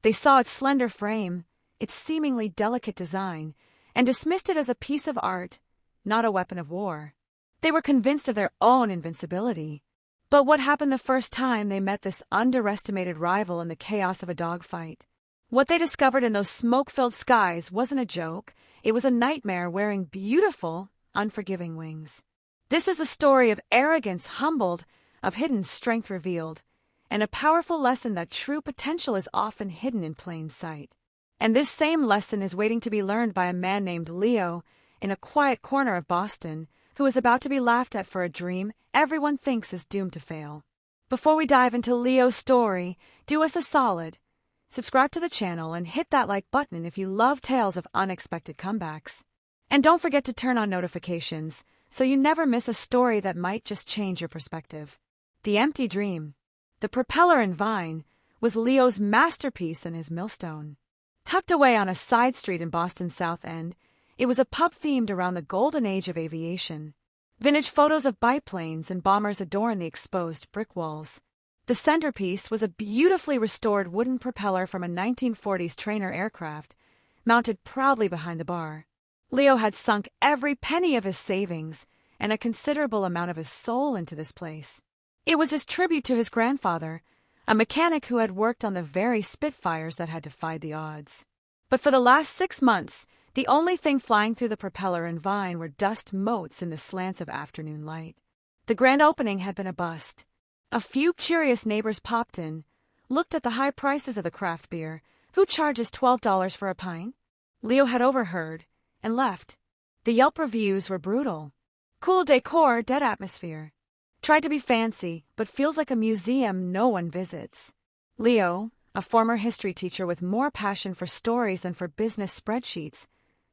They saw its slender frame, its seemingly delicate design, and dismissed it as a piece of art, not a weapon of war. They were convinced of their own invincibility. But what happened the first time they met this underestimated rival in the chaos of a dogfight? What they discovered in those smoke-filled skies wasn't a joke. It was a nightmare wearing beautiful, unforgiving wings. This is the story of arrogance humbled, of hidden strength revealed, and a powerful lesson that true potential is often hidden in plain sight. And this same lesson is waiting to be learned by a man named Leo in a quiet corner of Boston, who is about to be laughed at for a dream everyone thinks is doomed to fail. Before we dive into Leo's story, do us a solid. Subscribe to the channel and hit that like button if you love tales of unexpected comebacks. And don't forget to turn on notifications so you never miss a story that might just change your perspective. The Empty Dream. The Propeller and Vine was Leo's masterpiece and his millstone. Tucked away on a side street in Boston's South End, it was a pub themed around the golden age of aviation. Vintage photos of biplanes and bombers adorned the exposed brick walls. The centerpiece was a beautifully restored wooden propeller from a 1940s trainer aircraft, mounted proudly behind the bar. Leo had sunk every penny of his savings and a considerable amount of his soul into this place. It was his tribute to his grandfather, a mechanic who had worked on the very Spitfires that had defied the odds. But for the last 6 months, the only thing flying through the propeller and vine were dust motes in the slants of afternoon light. The grand opening had been a bust. A few curious neighbors popped in, looked at the high prices of the craft beer. Who charges $12 for a pint? Leo had overheard, and left. The Yelp reviews were brutal. Cool decor, dead atmosphere. Tried to be fancy, but feels like a museum no one visits. Leo, a former history teacher with more passion for stories than for business spreadsheets,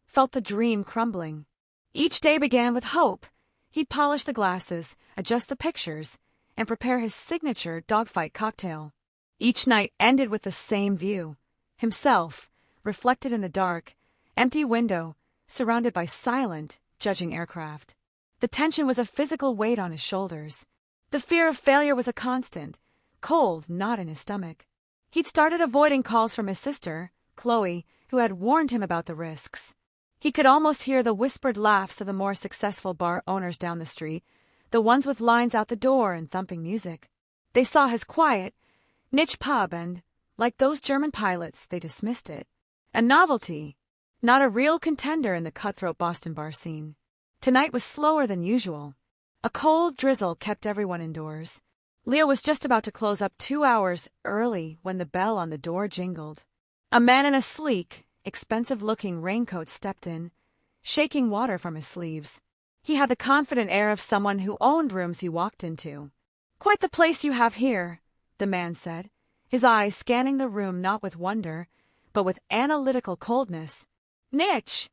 felt the dream crumbling. Each day began with hope. He'd polish the glasses, adjust the pictures, and prepare his signature dogfight cocktail. Each night ended with the same view. Himself, reflected in the dark, empty window, surrounded by silent, judging aircraft. The tension was a physical weight on his shoulders. The fear of failure was a constant, cold knot in his stomach. He'd started avoiding calls from his sister, Chloe, who had warned him about the risks. He could almost hear the whispered laughs of the more successful bar owners down the street, the ones with lines out the door and thumping music. They saw his quiet, niche pub and, like those German pilots, they dismissed it. A novelty, not a real contender in the cutthroat Boston bar scene. Tonight was slower than usual. A cold drizzle kept everyone indoors. Leo was just about to close up 2 hours early when the bell on the door jingled. A man in a sleek, expensive-looking raincoat stepped in, shaking water from his sleeves. He had the confident air of someone who owned rooms he walked into. "Quite the place you have here," the man said, his eyes scanning the room not with wonder, but with analytical coldness. "Niche."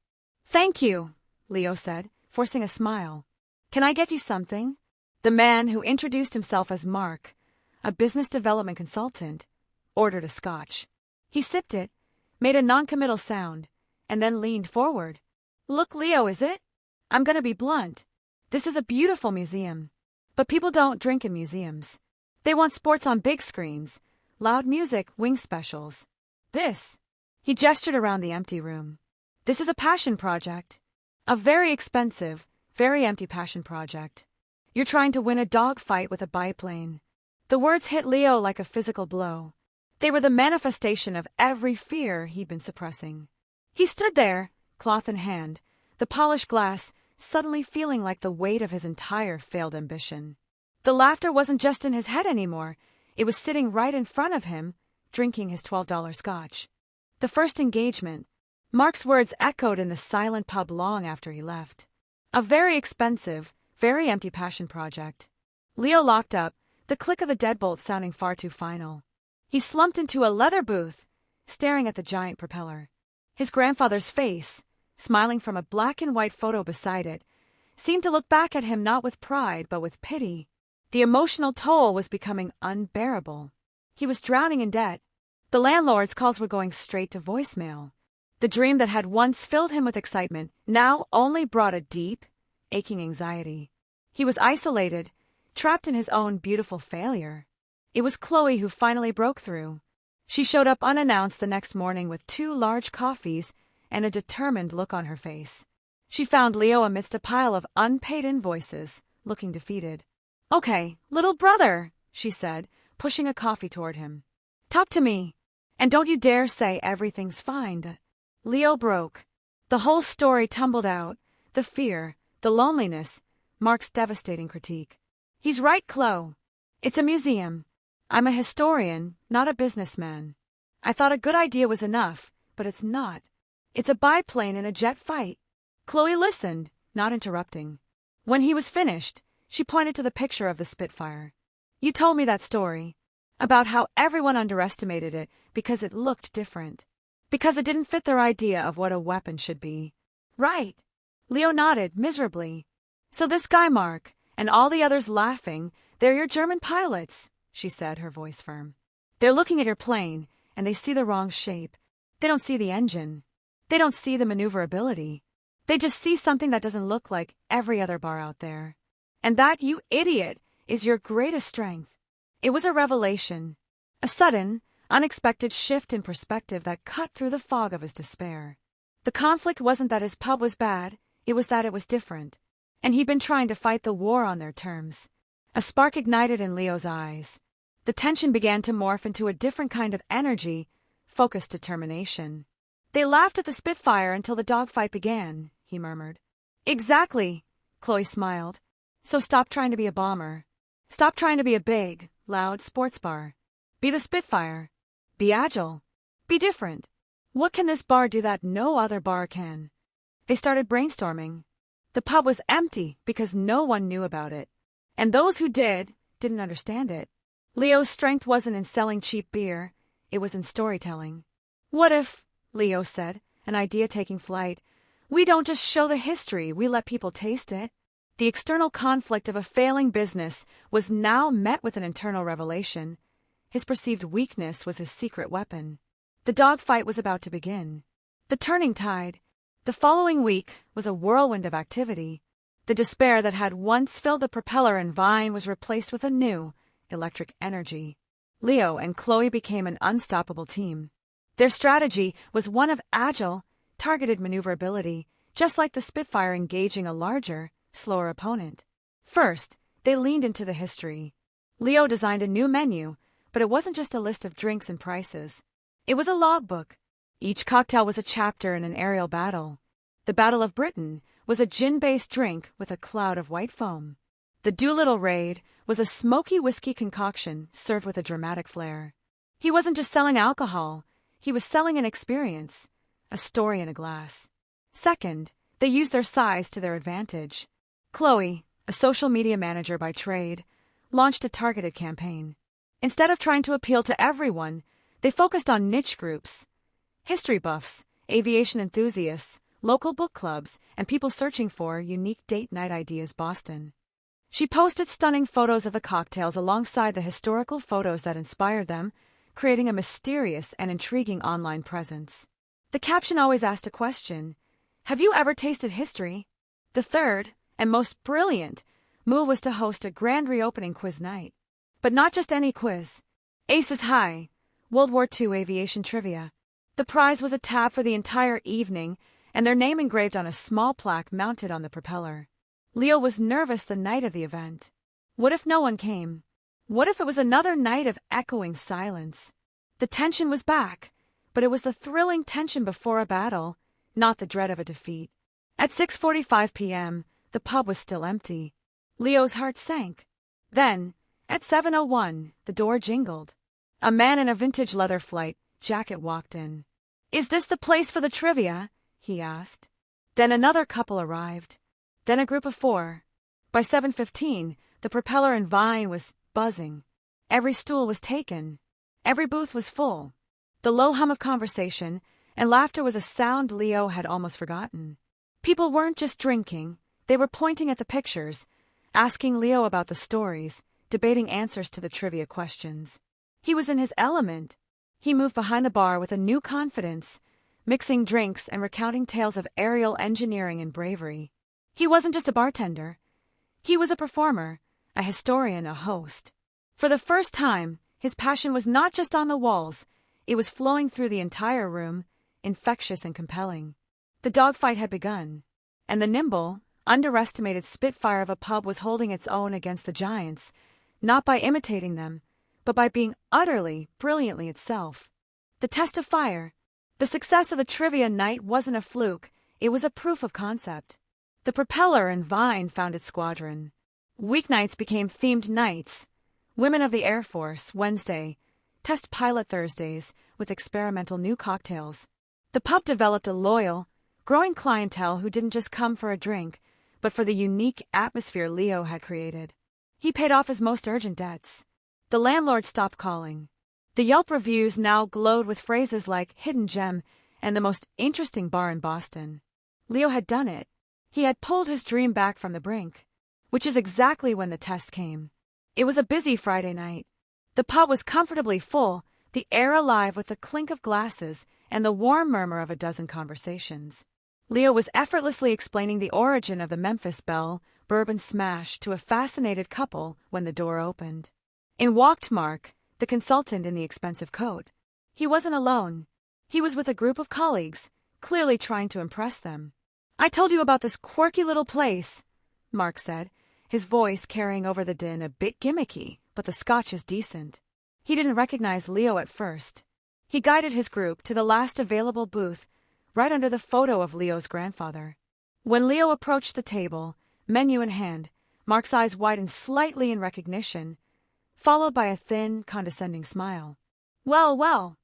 "Thank you," Leo said, forcing a smile. "Can I get you something?" The man, who introduced himself as Mark, a business development consultant, ordered a scotch. He sipped it, made a noncommittal sound, and then leaned forward. "Look, Leo, is it? I'm gonna be blunt. This is a beautiful museum. But people don't drink in museums. They want sports on big screens, loud music, wing specials. This," he gestured around the empty room, "this is a passion project. A very expensive, very empty passion project. You're trying to win a dogfight with a biplane." The words hit Leo like a physical blow. They were the manifestation of every fear he'd been suppressing. He stood there, cloth in hand, the polished glass suddenly feeling like the weight of his entire failed ambition. The laughter wasn't just in his head anymore. It was sitting right in front of him, drinking his $12 scotch. The first engagement. Mark's words echoed in the silent pub long after he left. A very expensive, very empty passion project. Leo locked up, the click of the deadbolt sounding far too final. He slumped into a leather booth, staring at the giant propeller. His grandfather's face, smiling from a black and white photo beside it, seemed to look back at him not with pride but with pity. The emotional toll was becoming unbearable. He was drowning in debt. The landlord's calls were going straight to voicemail. The dream that had once filled him with excitement now only brought a deep, aching anxiety. He was isolated, trapped in his own beautiful failure. It was Chloe who finally broke through. She showed up unannounced the next morning with 2 large coffees and a determined look on her face. She found Leo amidst a pile of unpaid invoices, looking defeated. "Okay, little brother," she said, pushing a coffee toward him. "Talk to me. And don't you dare say everything's fine." Leo broke. The whole story tumbled out, the fear, the loneliness, Mark's devastating critique. "He's right, Chloe. It's a museum. I'm a historian, not a businessman. I thought a good idea was enough, but it's not. It's a biplane in a jet fight." Chloe listened, not interrupting. When he was finished, she pointed to the picture of the Spitfire. "You told me that story. About how everyone underestimated it because it looked different. Because it didn't fit their idea of what a weapon should be." "Right." Leo nodded miserably. "So this guy Mark, and all the others laughing, they're your German pilots," she said, her voice firm. "They're looking at your plane, and they see the wrong shape. They don't see the engine. They don't see the maneuverability. They just see something that doesn't look like every other bar out there. And that, you idiot, is your greatest strength." It was a revelation, a sudden, unexpected shift in perspective that cut through the fog of his despair. The conflict wasn't that his pub was bad, it was that it was different. And he'd been trying to fight the war on their terms. A spark ignited in Leo's eyes. The tension began to morph into a different kind of energy, focused determination. "They laughed at the Spitfire until the dogfight began," he murmured. "Exactly," Chloe smiled. "So stop trying to be a bomber. Stop trying to be a big, loud sports bar. Be the Spitfire. Be agile. Be different. What can this bar do that no other bar can?" They started brainstorming. The pub was empty because no one knew about it. And those who did, didn't understand it. Leo's strength wasn't in selling cheap beer, it was in storytelling. "What if," Leo said, an idea taking flight, "we don't just show the history, we let people taste it?" The external conflict of a failing business was now met with an internal revelation. His perceived weakness was his secret weapon. The dogfight was about to begin. The turning tide. The following week was a whirlwind of activity. The despair that had once filled the propeller and Vine was replaced with a new, electric energy. Leo and Chloe became an unstoppable team. Their strategy was one of agile, targeted maneuverability, just like the Spitfire engaging a larger, slower opponent. First, they leaned into the history. Leo designed a new menu, but it wasn't just a list of drinks and prices. It was a logbook. Each cocktail was a chapter in an aerial battle. The Battle of Britain was a gin-based drink with a cloud of white foam. The Doolittle Raid was a smoky whiskey concoction served with a dramatic flair. He wasn't just selling alcohol, he was selling an experience, a story in a glass. Second, they used their size to their advantage. Chloe, a social media manager by trade, launched a targeted campaign. Instead of trying to appeal to everyone, they focused on niche groups. History buffs, aviation enthusiasts, local book clubs, and people searching for unique date night ideas. Boston. She posted stunning photos of the cocktails alongside the historical photos that inspired them, creating a mysterious and intriguing online presence. The caption always asked a question: "Have you ever tasted history?" The third, and most brilliant, move was to host a grand reopening quiz night. But not just any quiz. Aces High, World War II aviation trivia. The prize was a tab for the entire evening, and their name engraved on a small plaque mounted on the propeller. Leo was nervous the night of the event. What if no one came? What if it was another night of echoing silence? The tension was back, but it was the thrilling tension before a battle, not the dread of a defeat. At 6:45 p.m., the pub was still empty. Leo's heart sank. Then, at 7:01, the door jingled. A man in a vintage leather flight jacket walked in. "Is this the place for the trivia?" he asked. Then another couple arrived. Then a group of 4. By 7:15, the propeller and Vine was buzzing. Every stool was taken. Every booth was full. The low hum of conversation and laughter was a sound Leo had almost forgotten. People weren't just drinking, they were pointing at the pictures, asking Leo about the stories, debating answers to the trivia questions. He was in his element. He moved behind the bar with a new confidence, mixing drinks and recounting tales of aerial engineering and bravery. He wasn't just a bartender. He was a performer, a historian, a host. For the first time, his passion was not just on the walls, It was flowing through the entire room, infectious and compelling. The dogfight had begun, and the nimble, underestimated Spitfire of a pub was holding its own against the giants, not by imitating them, but by being utterly, brilliantly itself. The test of fire. The success of the trivia night wasn't a fluke, it was a proof of concept. The propeller and Vine found its squadron. Weeknights became themed nights. Women of the Air Force, Wednesday. Test pilot Thursdays, with experimental new cocktails. The pub developed a loyal, growing clientele who didn't just come for a drink, but for the unique atmosphere Leo had created. He paid off his most urgent debts. The landlord stopped calling. The Yelp reviews now glowed with phrases like hidden gem and the most interesting bar in Boston. Leo had done it. He had pulled his dream back from the brink. Which is exactly when the test came. It was a busy Friday night. The pub was comfortably full, the air alive with the clink of glasses and the warm murmur of a dozen conversations. Leo was effortlessly explaining the origin of the Memphis Belle bourbon smash to a fascinated couple when the door opened. In walked Mark, the consultant in the expensive coat. He wasn't alone. He was with a group of colleagues, clearly trying to impress them. "I told you about this quirky little place," Mark said, his voice carrying over the din, a bit gimmicky, but the scotch is decent. He didn't recognize Leo at first. He guided his group to the last available booth, right under the photo of Leo's grandfather. When Leo approached the table, menu in hand, Mark's eyes widened slightly in recognition, followed by a thin, condescending smile. Well,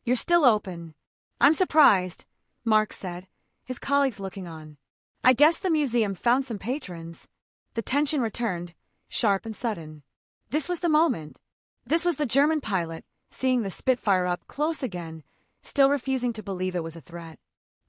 you're still open." "I'm surprised," Mark said, his colleagues looking on. "I guess the museum found some patrons." The tension returned, sharp and sudden. This was the moment. This was the German pilot, seeing the Spitfire up close again, still refusing to believe it was a threat.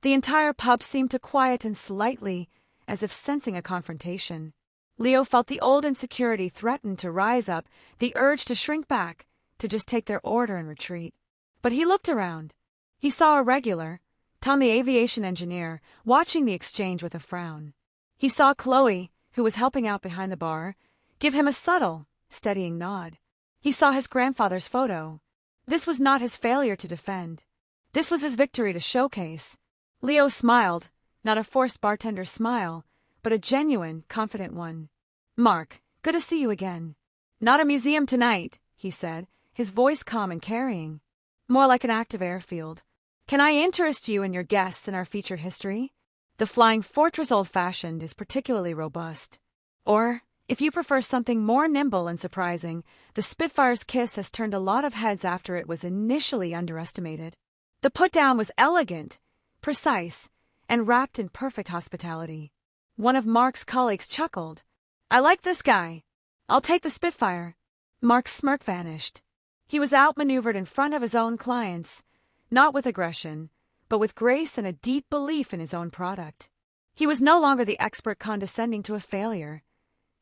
The entire pub seemed to quieten slightly, as if sensing a confrontation. Leo felt the old insecurity threaten to rise up, the urge to shrink back, to just take their order and retreat. But he looked around. He saw a regular, Tom the aviation engineer, watching the exchange with a frown. He saw Chloe, who was helping out behind the bar, give him a subtle, steadying nod. He saw his grandfather's photo. This was not his failure to defend. This was his victory to showcase. Leo smiled, not a forced bartender smile, but a genuine, confident one. "Mark, good to see you again." "Not a museum tonight," he said, his voice calm and carrying. "More like an active airfield. Can I interest you and your guests in our feature history? The Flying Fortress old-fashioned is particularly robust. Or, if you prefer something more nimble and surprising, the Spitfire's kiss has turned a lot of heads after it was initially underestimated." The put-down was elegant, precise, and wrapped in perfect hospitality. One of Mark's colleagues chuckled. "I like this guy. I'll take the Spitfire." Mark's smirk vanished. He was outmaneuvered in front of his own clients, not with aggression, but with grace and a deep belief in his own product. He was no longer the expert condescending to a failure.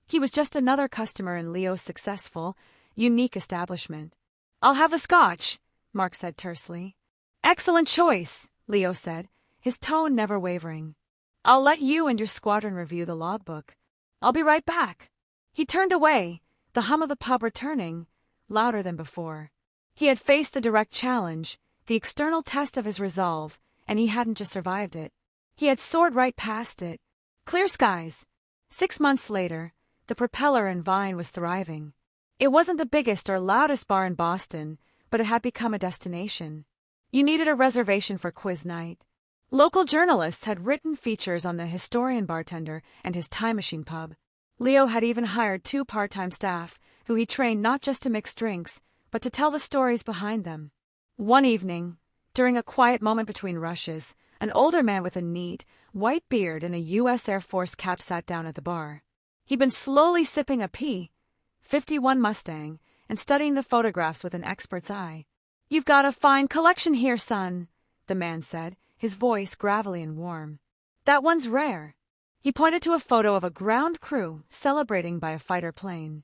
He was just another customer in Leo's successful, unique establishment. "I'll have the scotch," Mark said tersely. "Excellent choice," Leo said, his tone never wavering. "I'll let you and your squadron review the logbook. I'll be right back." He turned away, the hum of the pub returning, louder than before. He had faced the direct challenge, the external test of his resolve, and he hadn't just survived it. He had soared right past it. Clear skies. 6 months later, the Propeller and Vine was thriving. It wasn't the biggest or loudest bar in Boston, but it had become a destination. You needed a reservation for quiz night. Local journalists had written features on the historian bartender and his time machine pub. Leo had even hired 2 part-time staff, who he trained not just to mix drinks, but to tell the stories behind them. One evening, during a quiet moment between rushes, an older man with a neat, white beard and a U.S. Air Force cap sat down at the bar. He'd been slowly sipping a P-51 Mustang and studying the photographs with an expert's eye. "You've got a fine collection here, son," the man said, his voice gravelly and warm. "That one's rare." He pointed to a photo of a ground crew celebrating by a fighter plane.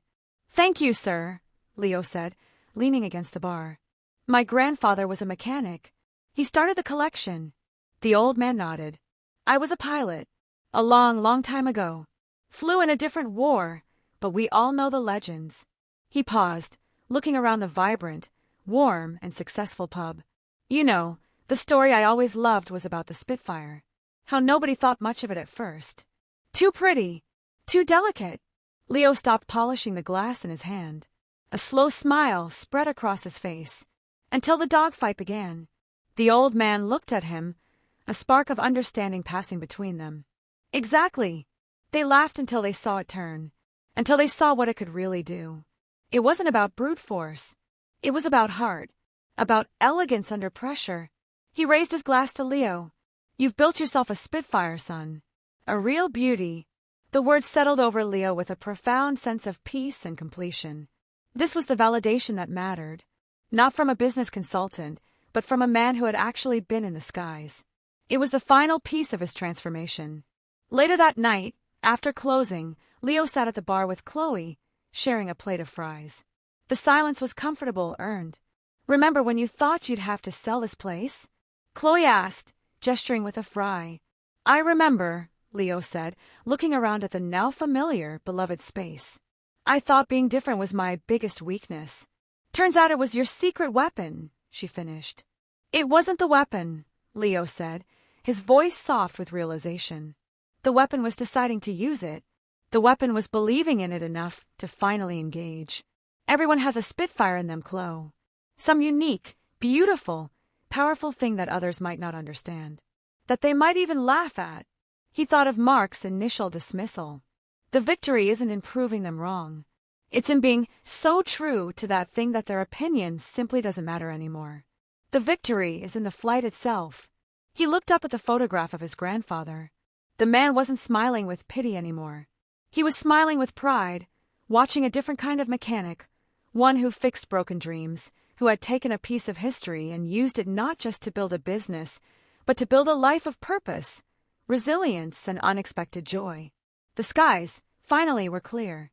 "Thank you, sir," Leo said, leaning against the bar. "My grandfather was a mechanic. He started the collection." The old man nodded. "I was a pilot. A long time ago. Flew in a different war, but we all know the legends." He paused, looking around the vibrant, warm, and successful pub. You know, the story I always loved was about the Spitfire. How nobody thought much of it at first. Too pretty. Too delicate. Leo stopped polishing the glass in his hand. A slow smile spread across his face. Until the dogfight began. The old man looked at him, a spark of understanding passing between them. Exactly. They laughed until they saw it turn. Until they saw what it could really do. It wasn't about brute force. It was about heart. About elegance under pressure. He raised his glass to Leo. You've built yourself a Spitfire, son. A real beauty. The words settled over Leo with a profound sense of peace and completion. This was the validation that mattered. Not from a business consultant, but from a man who had actually been in the skies. It was the final piece of his transformation. Later that night, after closing, Leo sat at the bar with Chloe, sharing a plate of fries. The silence was comfortable, earned. Remember when you thought you'd have to sell this place? Chloe asked, gesturing with a fry. I remember, Leo said, looking around at the now familiar, beloved space. I thought being different was my biggest weakness. Turns out it was your secret weapon, she finished. It wasn't the weapon, Leo said, his voice soft with realization. The weapon was deciding to use it. The weapon was believing in it enough to finally engage. Everyone has a Spitfire in them, Chloe. Some unique, beautiful, powerful thing that others might not understand. That they might even laugh at. He thought of Mark's initial dismissal. The victory isn't in proving them wrong. It's in being so true to that thing that their opinion simply doesn't matter anymore. The victory is in the flight itself. He looked up at the photograph of his grandfather. The man wasn't smiling with pity anymore. He was smiling with pride, watching a different kind of mechanic, one who fixed broken dreams, who had taken a piece of history and used it not just to build a business, but to build a life of purpose, resilience, and unexpected joy. The skies, finally, were clear.